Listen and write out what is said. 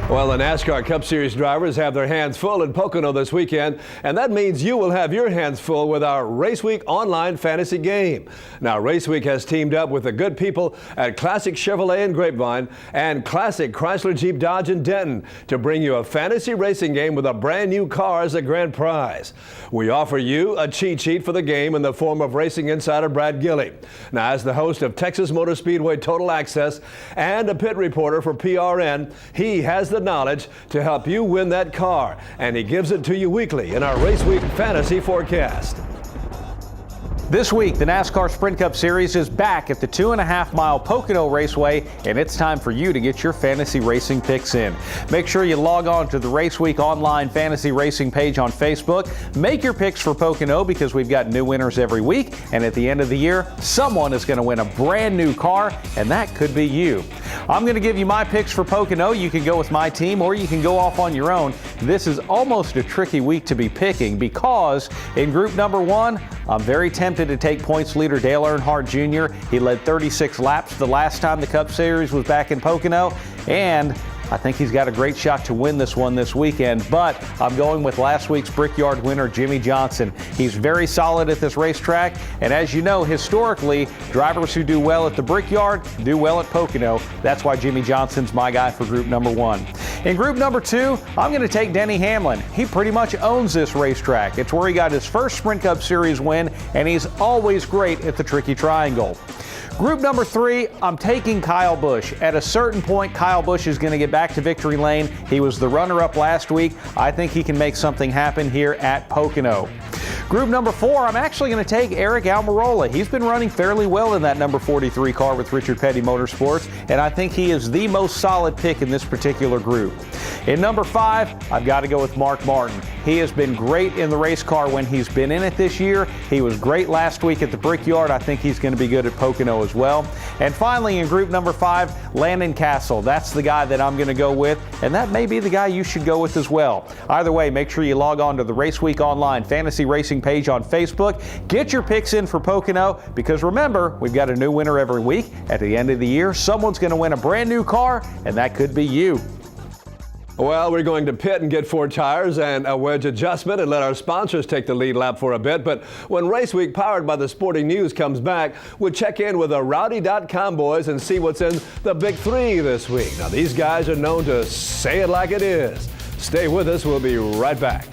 Well, the NASCAR Cup Series drivers have their hands full in Pocono this weekend, and that means you will have your hands full with our Race Week online fantasy game. Now, Race Week has teamed up with the good people at Classic Chevrolet in Grapevine and Classic Chrysler Jeep Dodge in Denton to bring you a fantasy racing game with a brand new car as a grand prize. We offer you a cheat sheet for the game in the form of racing insider Brad Gilley. Now, as the host of Texas Motor Speedway Total Access and a pit reporter for PRN, he has the knowledge to help you win that car, and he gives it to you weekly in our Race Week Fantasy Forecast. This week, the NASCAR Sprint Cup Series is back at the 2.5-mile Pocono Raceway, and it's time for you to get your fantasy racing picks in. Make sure you log on to the Race Week online fantasy racing page on Facebook. Make your picks for Pocono because we've got new winners every week, and at the end of the year, someone is going to win a brand new car, and that could be you. I'm going to give you my picks for Pocono. You can go with my team or you can go off on your own. This is almost a tricky week to be picking because in group number 1, I'm very tempted to take points leader Dale Earnhardt Jr. He led 36 laps the last time the Cup Series was back in Pocono, and I think he's got a great shot to win this one this weekend, but I'm going with last week's Brickyard winner, Jimmie Johnson. He's very solid at this racetrack, and as you know, historically, drivers who do well at the Brickyard do well at Pocono. That's why Jimmie Johnson's my guy for group number 1. In group number 2, I'm going to take Denny Hamlin. He pretty much owns this racetrack. It's where he got his first Sprint Cup Series win, and he's always great at the Tricky Triangle. Group number 3, I'm taking Kyle Busch. At a certain point, Kyle Busch is going to get back to victory lane. He was the runner-up last week. I think he can make something happen here at Pocono. Group number 4, I'm actually going to take Aric Almirola. He's been running fairly well in that number 43 car with Richard Petty Motorsports, and I think he is the most solid pick in this particular group. In number 5, I've got to go with Mark Martin. He has been great in the race car when he's been in it this year. He was great last week at the Brickyard. I think he's going to be good at Pocono as well. And finally, in group number 5, Landon Cassill. That's the guy that I'm going to go with, and that may be the guy you should go with as well. Either way, make sure you log on to the Race Week Online Fantasy Racing page on Facebook. Get your picks in for Pocono because remember, we've got a new winner every week. At the end of the year, someone's going to win a brand new car, and that could be you. Well, we're going to pit and get 4 tires and a wedge adjustment and let our sponsors take the lead lap for a bit. But when Race Week, powered by the Sporting News, comes back, we'll check in with the Rowdy.com boys and see what's in the Big 3 this week. Now, these guys are known to say it like it is. Stay with us. We'll be right back.